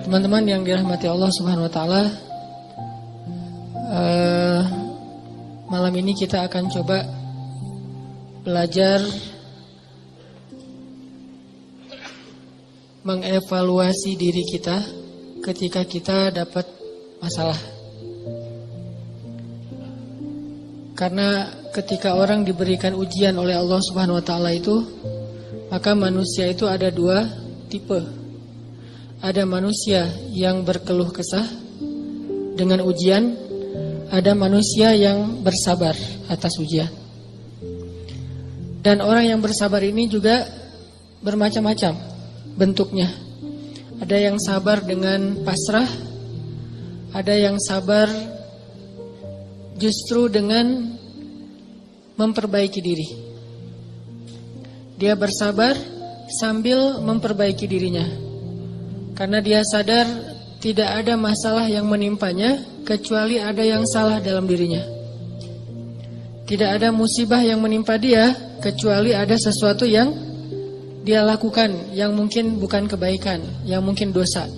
Teman-teman yang dirahmati Allah Subhanahu wa taala, malam ini kita akan coba belajar mengevaluasi diri kita ketika kita dapat masalah. Karena ketika orang diberikan ujian oleh Allah Subhanahu wa taala itu, maka manusia itu ada dua tipe. Ada manusia yang berkeluh kesah dengan ujian, ada manusia yang bersabar atas ujian. Dan orang yang bersabar ini juga bermacam-macam bentuknya. Ada yang sabar dengan pasrah, ada yang sabar justru dengan memperbaiki diri. Dia bersabar sambil memperbaiki dirinya. Karena dia sadar tidak ada masalah yang menimpanya kecuali ada yang salah dalam dirinya. Tidak ada musibah yang menimpa dia kecuali ada sesuatu yang dia lakukan yang mungkin bukan kebaikan, yang mungkin dosa.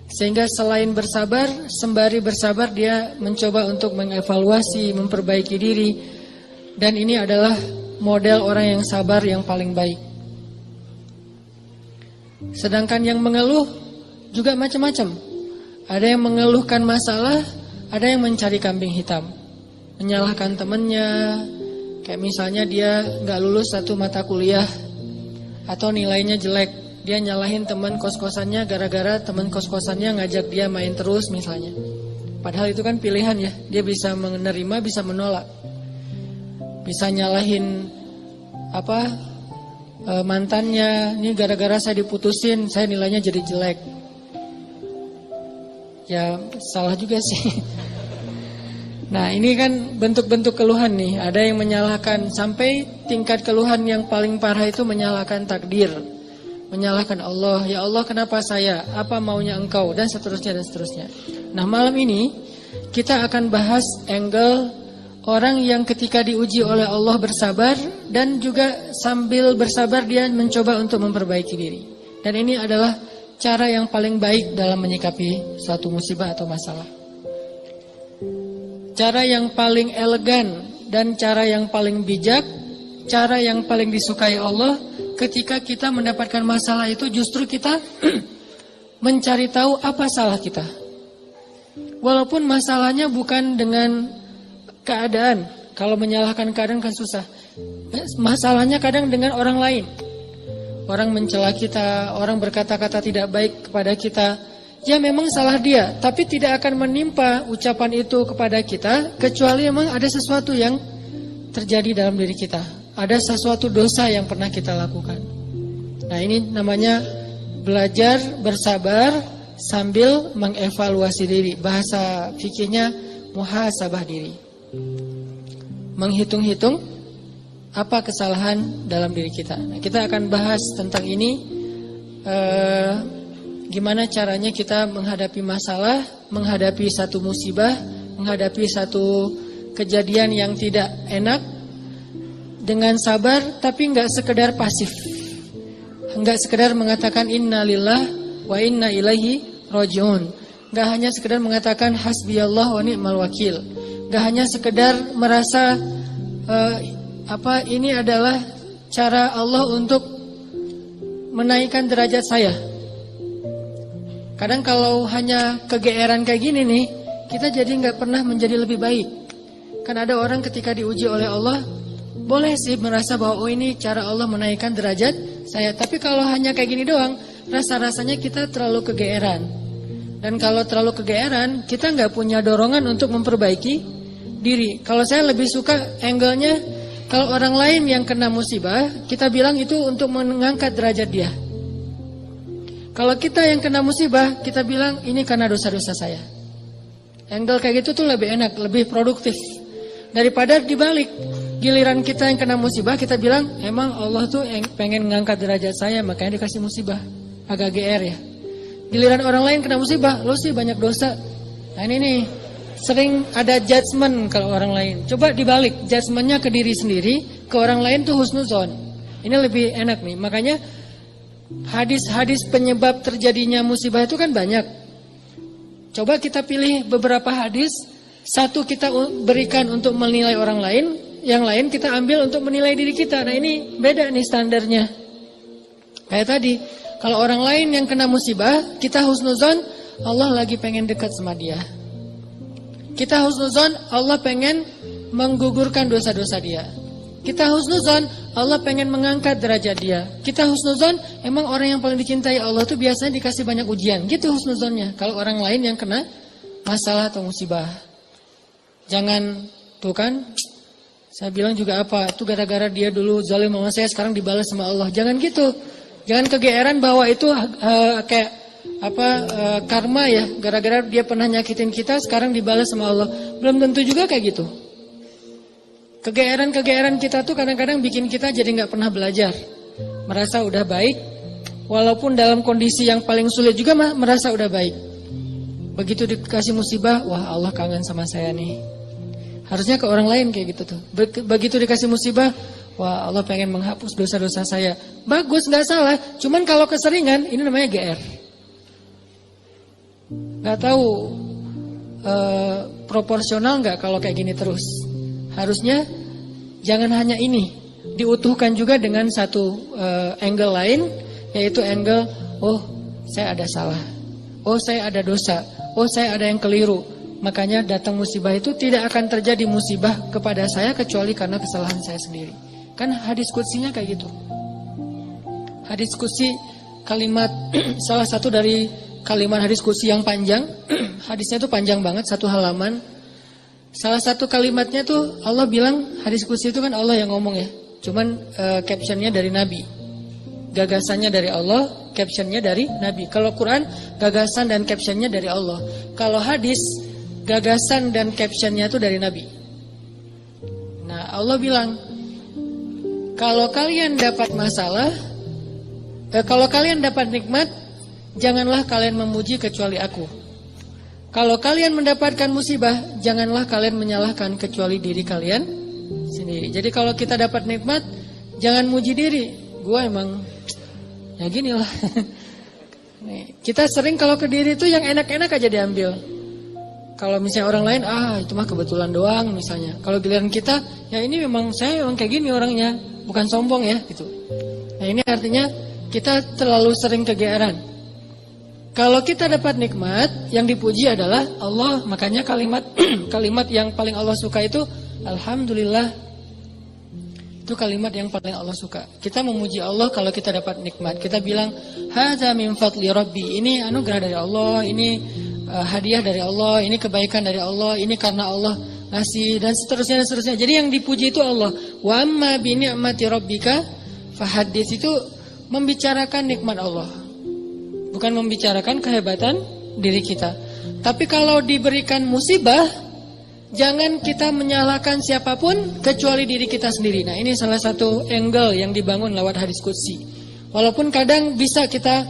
Sehingga selain bersabar, sembari bersabar dia mencoba untuk mengevaluasi, memperbaiki diri. Dan ini adalah model orang yang sabar yang paling baik. Sedangkan yang mengeluh juga macam-macam. Ada yang mengeluhkan masalah, ada yang mencari kambing hitam, menyalahkan temannya. Kayak misalnya dia gak lulus satu mata kuliah atau nilainya jelek, dia nyalahin teman kos-kosannya gara-gara teman kos-kosannya ngajak dia main terus misalnya. Padahal itu kan pilihan ya, dia bisa menerima, bisa menolak. Bisa nyalahin mantannya, ini gara-gara saya diputusin, saya nilainya jadi jelek. Ya salah juga sih. Nah ini kan bentuk-bentuk keluhan nih. Ada yang menyalahkan, sampai tingkat keluhan yang paling parah itu menyalahkan takdir, menyalahkan Allah. Ya Allah kenapa saya, apa maunya engkau, dan seterusnya dan seterusnya. Nah malam ini kita akan bahas angle orang yang ketika diuji oleh Allah bersabar, dan juga sambil bersabar dia mencoba untuk memperbaiki diri. Dan ini adalah cara yang paling baik dalam menyikapi suatu musibah atau masalah. Cara yang paling elegan dan cara yang paling bijak, cara yang paling disukai Allah ketika kita mendapatkan masalah itu justru kita mencari tahu apa salah kita. Walaupun masalahnya bukan dengan keadaan. Kalau menyalahkan keadaan kan susah. Masalahnya kadang dengan orang lain. Orang mencela kita, orang berkata-kata tidak baik kepada kita. Ya memang salah dia, tapi tidak akan menimpa ucapan itu kepada kita kecuali memang ada sesuatu yang terjadi dalam diri kita. Ada sesuatu dosa yang pernah kita lakukan. Nah ini namanya belajar bersabar sambil mengevaluasi diri. Bahasa fikihnya muhasabah diri. Menghitung-hitung apa kesalahan dalam diri kita. Nah, kita akan bahas tentang ini, gimana caranya kita menghadapi masalah, menghadapi satu musibah, menghadapi satu kejadian yang tidak enak dengan sabar, tapi enggak sekedar pasif, enggak sekedar mengatakan innalillah wa inna ilaihi rajiun, enggak hanya sekedar mengatakan hasbiyallah wa ni'mal wakil. Gak hanya sekedar merasa ini adalah cara Allah untuk menaikkan derajat saya. Kadang kalau hanya kegeeran kayak gini nih, kita jadi gak pernah menjadi lebih baik. Kan ada orang ketika diuji oleh Allah, boleh sih merasa bahwa ini cara Allah menaikkan derajat saya. Tapi kalau hanya kayak gini doang, rasa-rasanya kita terlalu kegeeran. Dan kalau terlalu kegeeran, kita gak punya dorongan untuk memperbaiki diri. Kalau saya lebih suka angle-nya, kalau orang lain yang kena musibah, kita bilang itu untuk mengangkat derajat dia. Kalau kita yang kena musibah, kita bilang ini karena dosa-dosa saya. Angle kayak gitu tuh lebih enak, lebih produktif. Daripada dibalik, giliran kita yang kena musibah, kita bilang emang Allah tuh pengen mengangkat derajat saya, makanya dikasih musibah. Agak GR ya. Giliran orang lain kena musibah, lo sih banyak dosa. Nah ini nih, sering ada judgement kalau orang lain. Coba dibalik, judgementnya ke diri sendiri, ke orang lain tuh husnuzon. Ini lebih enak nih. Makanya Hadis-hadis penyebab terjadinya musibah itu kan banyak. Coba kita pilih beberapa hadis, satu kita berikan untuk menilai orang lain, yang lain kita ambil untuk menilai diri kita. Nah ini beda nih standarnya. Kayak tadi, kalau orang lain yang kena musibah, kita husnuzon, Allah lagi pengen dekat sama dia. Kita husnuzon, Allah pengen menggugurkan dosa-dosa dia. Kita husnuzon, Allah pengen mengangkat derajat dia. Kita husnuzon, emang orang yang paling dicintai Allah tuh biasanya dikasih banyak ujian. Gitu husnuzonnya. Kalau orang lain yang kena masalah atau musibah. Jangan, tuh kan, saya bilang juga apa, itu gara-gara dia dulu zalim sama saya, sekarang dibalas sama Allah. Jangan gitu. Jangan kegeeran bahwa itu kayak karma ya. Gara-gara dia pernah nyakitin kita, sekarang dibalas sama Allah. Belum tentu juga kayak gitu. Kegeeran-kegeeran kita tuh kadang-kadang bikin kita jadi nggak pernah belajar. Merasa udah baik, walaupun dalam kondisi yang paling sulit juga merasa udah baik. Begitu dikasih musibah, wah Allah kangen sama saya nih. Harusnya ke orang lain kayak gitu tuh. Begitu dikasih musibah, wah Allah pengen menghapus dosa-dosa saya. Bagus, nggak salah. Cuman kalau keseringan, ini namanya GR. Nggak tahu proporsional nggak kalau kayak gini terus. Harusnya jangan hanya ini, diutuhkan juga dengan satu angle lain, yaitu angle, oh saya ada salah, oh saya ada dosa, oh saya ada yang keliru. Makanya datang musibah itu tidak akan terjadi musibah kepada saya kecuali karena kesalahan saya sendiri. Kan hadis qudsinya kayak gitu. Hadis qudsi kalimat salah satu dari kalimat hadis qudsi yang panjang. Hadisnya itu panjang banget, satu halaman. Salah satu kalimatnya tuh Allah bilang, hadis qudsi itu kan Allah yang ngomong ya. Cuman captionnya dari Nabi. Gagasannya dari Allah, captionnya dari Nabi. Kalau Quran, gagasan dan captionnya dari Allah. Kalau hadis, gagasan dan captionnya itu dari Nabi. Nah Allah bilang, kalau kalian dapat masalah, kalau kalian dapat nikmat, janganlah kalian memuji kecuali aku. Kalau kalian mendapatkan musibah, janganlah kalian menyalahkan kecuali diri kalian sendiri. Jadi kalau kita dapat nikmat, jangan muji diri. Gua emang ya gini lah. Kita sering kalau ke diri itu yang enak-enak aja diambil. Kalau misalnya orang lain, itu mah kebetulan doang misalnya. Kalau giliran kita, ya ini memang saya memang kayak gini orangnya, bukan sombong ya gitu. Nah ini artinya kita terlalu sering kegeeran. Kalau kita dapat nikmat, yang dipuji adalah Allah. Makanya kalimat kalimat yang paling Allah suka itu Alhamdulillah. Itu kalimat yang paling Allah suka. Kita memuji Allah kalau kita dapat nikmat. Kita bilang, hadza min fadli rabbi. Ini anugerah dari Allah, ini hadiah dari Allah, ini kebaikan dari Allah, ini karena Allah ngasih, dan seterusnya dan seterusnya. Jadi yang dipuji itu Allah. Wa amma bi ni'mati rabbika fahaddits, itu membicarakan nikmat Allah. Bukan membicarakan kehebatan diri kita. Tapi kalau diberikan musibah, jangan kita menyalahkan siapapun kecuali diri kita sendiri. Nah ini salah satu angle yang dibangun lewat hadis qudsi. Walaupun kadang bisa kita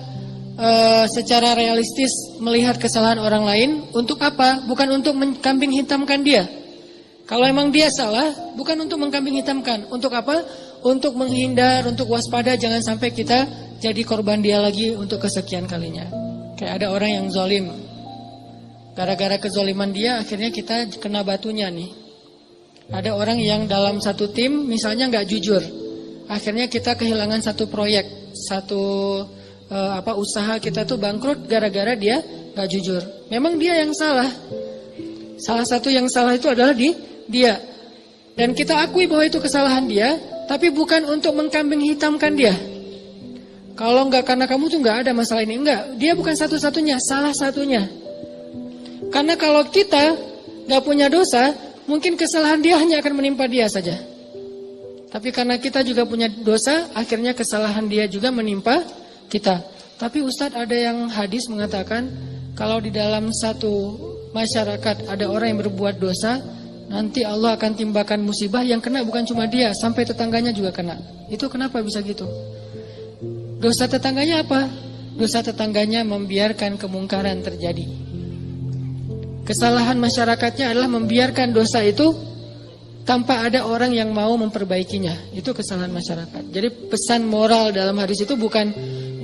secara realistis melihat kesalahan orang lain. Untuk apa? Bukan untuk mengkambing hitamkan dia. Kalau emang dia salah, bukan untuk mengkambing hitamkan. Untuk apa? Untuk menghindar, untuk waspada, jangan sampai kita jadi korban dia lagi untuk kesekian kalinya. Kayak ada orang yang zalim, gara-gara kezaliman dia akhirnya kita kena batunya nih. Ada orang yang dalam satu tim misalnya nggak jujur, akhirnya kita kehilangan satu proyek, satu usaha kita tuh bangkrut gara-gara dia nggak jujur. Memang dia yang salah. Salah satu yang salah itu adalah dia. Dan kita akui bahwa itu kesalahan dia, tapi bukan untuk mengkambing hitamkan dia. Kalau enggak karena kamu tuh enggak ada masalah ini, enggak. Dia bukan satu-satunya, salah satunya. Karena kalau kita enggak punya dosa, mungkin kesalahan dia hanya akan menimpa dia saja. Tapi karena kita juga punya dosa, akhirnya kesalahan dia juga menimpa kita. Tapi Ustadz, ada yang hadis mengatakan, kalau di dalam satu masyarakat ada orang yang berbuat dosa, nanti Allah akan timbakan musibah yang kena bukan cuma dia, sampai tetangganya juga kena. Itu kenapa bisa gitu? Dosa tetangganya apa? Dosa tetangganya membiarkan kemungkaran terjadi. Kesalahan masyarakatnya adalah membiarkan dosa itu tanpa ada orang yang mau memperbaikinya. Itu kesalahan masyarakat. Jadi pesan moral dalam hadis itu bukan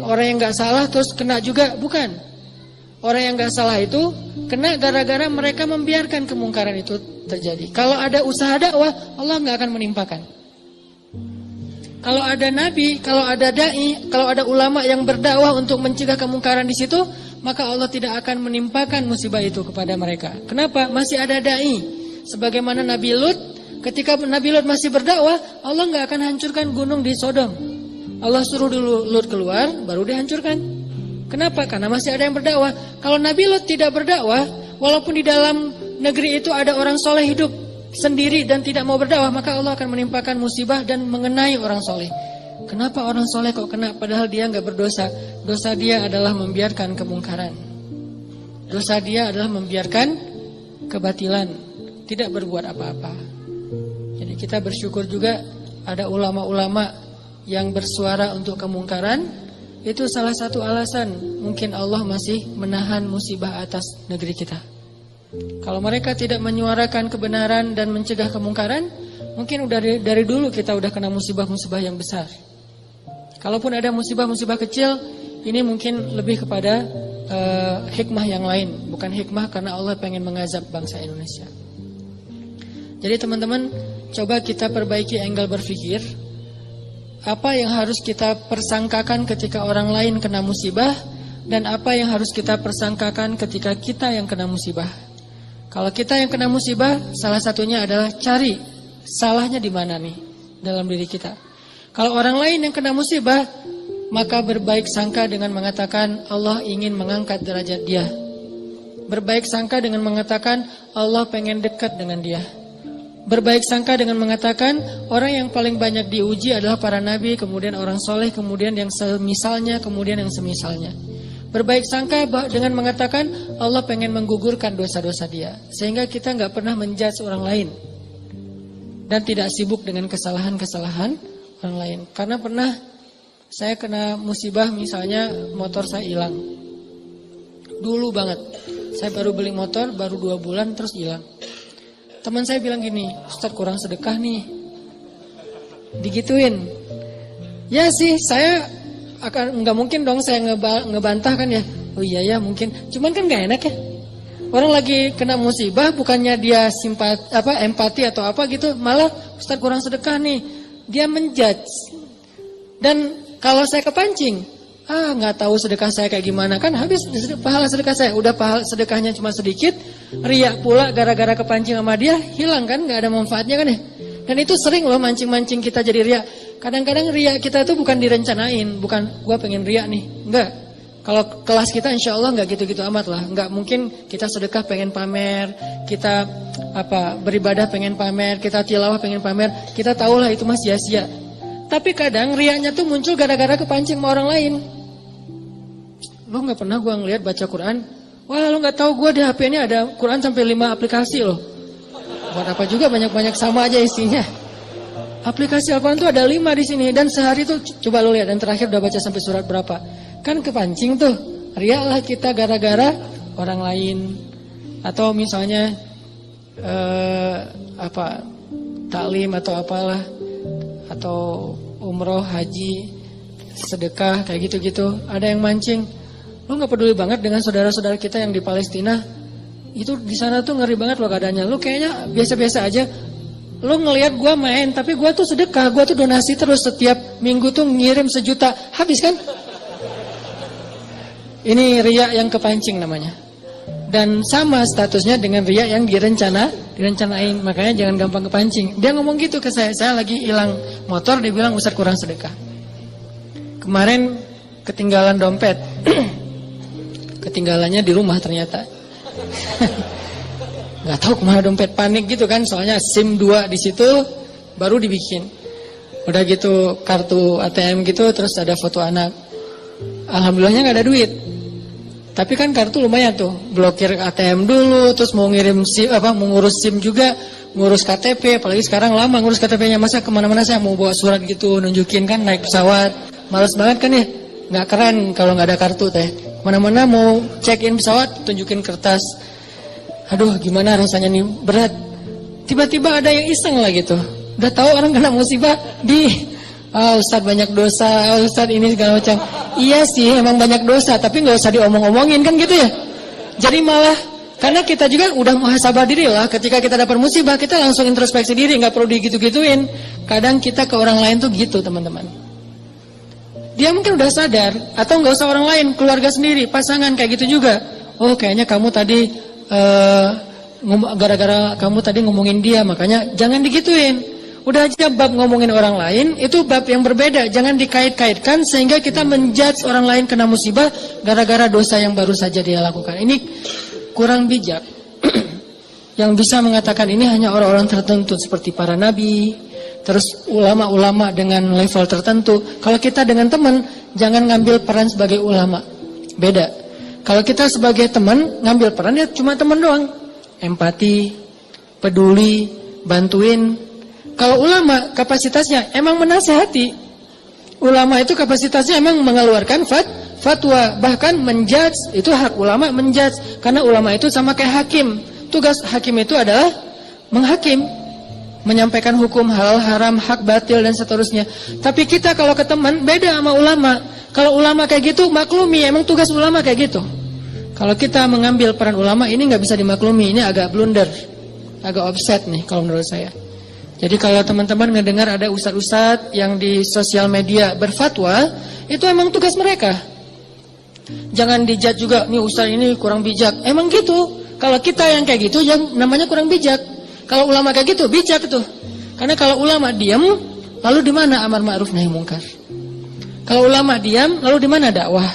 orang yang nggak salah terus kena juga, bukan. Orang yang nggak salah itu kena gara-gara mereka membiarkan kemungkaran itu terjadi. Kalau ada usaha dakwah, Allah nggak akan menimpakan. Kalau ada nabi, kalau ada dai, kalau ada ulama yang berdakwah untuk mencegah kemungkaran di situ, maka Allah tidak akan menimpakan musibah itu kepada mereka. Kenapa? Masih ada dai. Sebagaimana Nabi Lut, ketika Nabi Lut masih berdakwah, Allah nggak akan hancurkan gunung di Sodom. Allah suruh dulu Lut keluar, baru dihancurkan. Kenapa? Karena masih ada yang berdakwah. Kalau Nabi Lut tidak berdakwah, walaupun di dalam negeri itu ada orang soleh hidup sendiri dan tidak mau berdakwah, maka Allah akan menimpakan musibah dan mengenai orang soleh. Kenapa orang soleh kok kena padahal dia nggak berdosa? Dosa dia adalah membiarkan kemungkaran. Dosa dia adalah membiarkan kebatilan, tidak berbuat apa-apa. Jadi kita bersyukur juga ada ulama-ulama yang bersuara untuk kemungkaran. Itu salah satu alasan mungkin Allah masih menahan musibah atas negeri kita. Kalau mereka tidak menyuarakan kebenaran dan mencegah kemungkaran, mungkin dari dulu kita udah kena musibah-musibah yang besar. Kalaupun ada musibah-musibah kecil, ini mungkin lebih kepada hikmah yang lain, bukan hikmah karena Allah pengen mengazab bangsa Indonesia. Jadi teman-teman, coba kita perbaiki angle berpikir. Apa yang harus kita persangkakan ketika orang lain kena musibah, dan apa yang harus kita persangkakan ketika kita yang kena musibah. Kalau kita yang kena musibah, salah satunya adalah cari salahnya di mana nih dalam diri kita. Kalau orang lain yang kena musibah, maka berbaik sangka dengan mengatakan Allah ingin mengangkat derajat dia. Berbaik sangka dengan mengatakan Allah pengen dekat dengan dia. Berbaik sangka dengan mengatakan orang yang paling banyak diuji adalah para nabi, kemudian orang soleh, kemudian yang semisalnya, kemudian yang semisalnya. Berbaik sangka dengan mengatakan Allah pengen menggugurkan dosa-dosa dia, sehingga kita nggak pernah menjudge orang lain dan tidak sibuk dengan kesalahan-kesalahan orang lain. Karena pernah saya kena musibah, misalnya motor saya hilang. Dulu banget, saya baru beli motor, baru 2 bulan terus hilang. Teman saya bilang gini, Ustaz kurang sedekah nih. Digituin. Ya sih, saya akan nggak mungkin dong saya ngebantah kan ya. Oh iya ya mungkin. Cuman kan nggak enak ya. Orang lagi kena musibah, bukannya dia empati atau apa gitu, malah Ustaz kurang sedekah nih. Dia menjudge. Dan kalau saya kepancing, nggak tahu sedekah saya kayak gimana, kan habis pahala sedekah saya. Udah pahala sedekahnya cuma sedikit, riak pula gara-gara kepancing sama dia, hilang kan, nggak ada manfaatnya kan ya. Dan itu sering loh mancing-mancing kita jadi riak. Kadang-kadang riak kita itu bukan direncanain, bukan gua pengen riak nih, enggak. Kalau kelas kita insya Allah nggak gitu-gitu amat lah. Nggak mungkin kita sedekah pengen pamer, kita beribadah pengen pamer, kita tilawah pengen pamer. Kita tahulah itu mah sia-sia. Tapi kadang riaknya tuh muncul gara-gara kepancing sama orang lain. Lo nggak pernah gue ngeliat baca Quran? Wah lo nggak tahu gue di HP ini ada Quran sampai 5 aplikasi loh. Buat apa juga banyak-banyak sama aja isinya. Aplikasi Al-Quran tuh ada 5 di sini dan sehari tuh coba lo lihat dan terakhir udah baca sampai surat berapa? Kan kepancing tuh. Riaklah kita gara-gara orang lain atau misalnya taklim atau apalah atau umroh, haji, sedekah kayak gitu-gitu. Ada yang mancing. Lo nggak peduli banget dengan saudara-saudara kita yang di Palestina. Itu di sana tuh ngeri banget lo keadaannya. Lo kayaknya biasa-biasa aja. Lo ngelihat gue main, tapi gue tuh sedekah, gue tuh donasi terus setiap minggu tuh ngirim 1 juta. Habis kan? Ini riya yang kepancing namanya. Dan sama statusnya dengan riya yang direncanain. Makanya jangan gampang kepancing. Dia ngomong gitu ke saya lagi hilang motor, dia bilang Ustaz kurang sedekah. Kemarin ketinggalan dompet. Ketinggalannya di rumah ternyata. Gak tahu kemana dompet, panik gitu kan, soalnya SIM 2 di situ baru dibikin. Udah gitu kartu ATM gitu, terus ada foto anak. Alhamdulillahnya gak ada duit. Tapi kan kartu lumayan tuh, blokir ATM dulu, terus mau ngirim SIM, mau ngurus SIM juga, ngurus KTP, apalagi sekarang lama ngurus KTP-nya, masa kemana-mana saya mau bawa surat gitu, nunjukin kan naik pesawat, males banget kan ya, nggak keren kalau nggak ada kartu teh. Mana-mana mau check-in pesawat, tunjukin kertas. Aduh gimana rasanya nih, berat. Tiba-tiba ada yang iseng lah gitu. Udah tahu orang kena musibah, di Ustadz banyak dosa, Ustadz ini segala macam. Iya sih, emang banyak dosa, tapi nggak usah diomong-omongin kan gitu ya. Jadi malah karena kita juga udah muhasabah diri lah. Ketika kita dapat musibah, kita langsung introspeksi diri, nggak perlu digitu-gituin. Kadang kita ke orang lain tuh gitu, teman-teman. Dia mungkin udah sadar, atau nggak usah orang lain, keluarga sendiri, pasangan kayak gitu juga. Oh, kayaknya kamu tadi gara-gara kamu tadi ngomongin dia, makanya jangan digituin. Udah aja bab ngomongin orang lain, itu bab yang berbeda. Jangan dikait-kaitkan sehingga kita menjudge orang lain kena musibah gara-gara dosa yang baru saja dia lakukan. Ini kurang bijak. Yang bisa mengatakan ini hanya orang-orang tertentu seperti para nabi, terus ulama-ulama dengan level tertentu. Kalau kita dengan teman, jangan ngambil peran sebagai ulama. Beda. Kalau kita sebagai teman, ngambil peran ya cuma teman doang. Empati, peduli, bantuin. Kalau ulama kapasitasnya emang menasihati. Ulama itu kapasitasnya emang mengeluarkan fatwa, bahkan menjudge. Itu hak ulama menjudge, karena ulama itu sama kayak hakim. Tugas hakim itu adalah menghakim, menyampaikan hukum halal haram, hak batil dan seterusnya. Tapi kita kalau ke teman beda sama ulama. Kalau ulama kayak gitu maklumi, emang tugas ulama kayak gitu. Kalau kita mengambil peran ulama ini nggak bisa dimaklumi, ini agak blunder, agak offset nih kalau menurut saya. Jadi kalau teman-teman ngedengar ada ustadz-ustadz yang di sosial media berfatwa, itu emang tugas mereka. Jangan dijudge juga, nih ustadz ini kurang bijak. Emang gitu. Kalau kita yang kayak gitu, yang namanya kurang bijak. Kalau ulama kayak gitu, bijak tuh. Karena kalau ulama diam, lalu di mana amar ma'ruf nahi mungkar? Kalau ulama diam, lalu di mana dakwah?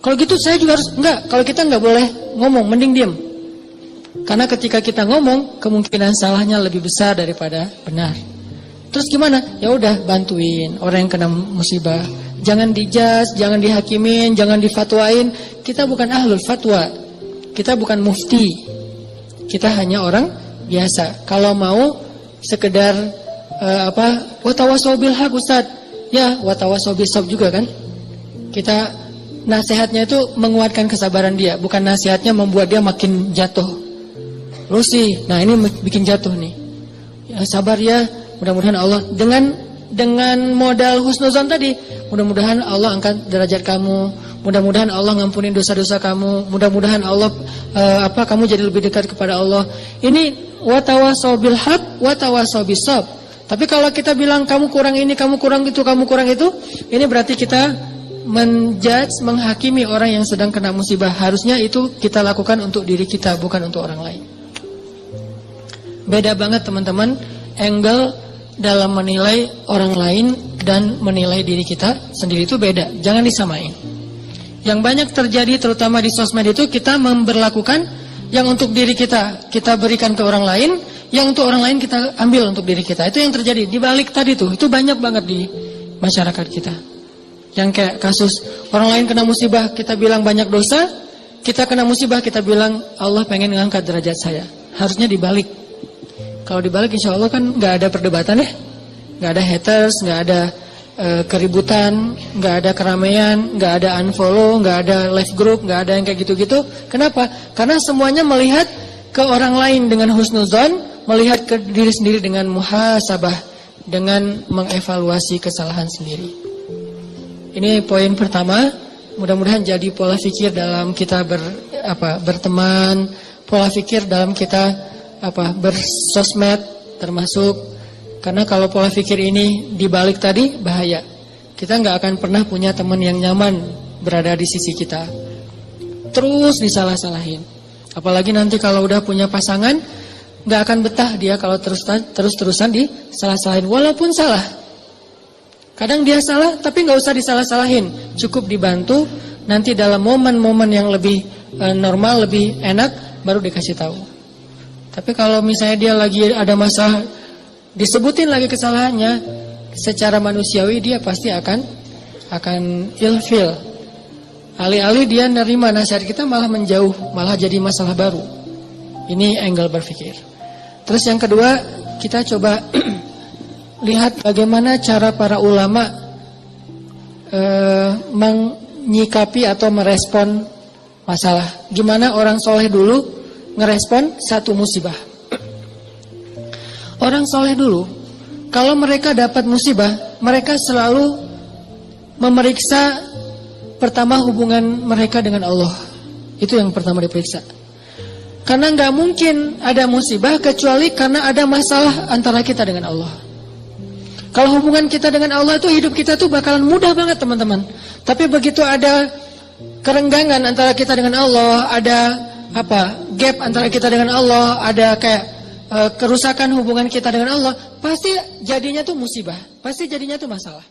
Kalau gitu saya juga harus enggak. Kalau kita enggak boleh ngomong, mending diam. Karena ketika kita ngomong, kemungkinan salahnya lebih besar daripada benar. Terus gimana? Ya udah bantuin orang yang kena musibah. Jangan dijudge, jangan dihakimin, jangan difatwain. Kita bukan ahlul fatwa. Kita bukan mufti. Kita hanya orang biasa. Kalau mau sekedar watawasau bil haq Ustaz. Ya, watawasau bis sabr juga kan. Kita nasihatnya itu menguatkan kesabaran dia, bukan nasihatnya membuat dia makin jatuh. Lucy, nah ini bikin jatuh nih. Ya, sabar ya, mudah-mudahan Allah dengan modal husnuzon tadi, mudah-mudahan Allah angkat derajat kamu, mudah-mudahan Allah ngampunin dosa-dosa kamu, mudah-mudahan Allah kamu jadi lebih dekat kepada Allah. Ini watawasau bil haq, watawasau bis sabr. Tapi kalau kita bilang kamu kurang ini, kamu kurang itu, kamu kurang itu, ini berarti kita menjudge, menghakimi orang yang sedang kena musibah. Harusnya itu kita lakukan untuk diri kita, bukan untuk orang lain. Beda banget teman-teman, angle dalam menilai orang lain dan menilai diri kita sendiri itu beda. Jangan disamain. Yang banyak terjadi terutama di sosmed itu, kita memberlakukan yang untuk diri kita berikan ke orang lain, yang untuk orang lain kita ambil untuk diri kita. Itu yang terjadi di balik tadi tuh. Itu banyak banget di masyarakat kita. Yang kayak kasus orang lain kena musibah, kita bilang banyak dosa. Kita kena musibah, kita bilang Allah pengen ngangkat derajat saya. Harusnya dibalik. Kalau dibalik insya Allah kan gak ada perdebatan ya. Gak ada haters, gak ada keributan, gak ada keramaian, gak ada unfollow, gak ada live group, gak ada yang kayak gitu-gitu. Kenapa? Karena semuanya melihat ke orang lain dengan husnuzon, melihat ke diri sendiri dengan muhasabah, dengan mengevaluasi kesalahan sendiri. Ini poin pertama. Mudah-mudahan jadi pola pikir dalam kita berteman, pola pikir dalam kita bersosmed termasuk. Karena kalau pola pikir ini dibalik tadi bahaya. Kita nggak akan pernah punya teman yang nyaman berada di sisi kita. Terus disalah-salahin. Apalagi nanti kalau udah punya pasangan, nggak akan betah dia kalau terus-terusan disalah-salahin walaupun salah. Kadang dia salah tapi nggak usah disalah-salahin, cukup dibantu. Nanti dalam momen-momen yang lebih normal, lebih enak, baru dikasih tahu. Tapi kalau misalnya dia lagi ada masalah, disebutin lagi kesalahannya, secara manusiawi dia pasti akan ilfil. Alih-alih dia nerima nasihat kita malah menjauh, malah jadi masalah baru. Ini angle berpikir. Terus yang kedua, kita coba lihat bagaimana cara para ulama menyikapi atau merespon masalah. Gimana orang soleh dulu ngerespon satu musibah. Orang soleh dulu, kalau mereka dapat musibah, mereka selalu memeriksa pertama hubungan mereka dengan Allah. Itu yang pertama diperiksa. Karena nggak mungkin ada musibah kecuali karena ada masalah antara kita dengan Allah. Kalau hubungan kita dengan Allah itu, hidup kita tuh bakalan mudah banget teman-teman. Tapi begitu ada kerenggangan antara kita dengan Allah, ada gap antara kita dengan Allah, ada kayak kerusakan hubungan kita dengan Allah, pasti jadinya tuh musibah, pasti jadinya tuh masalah.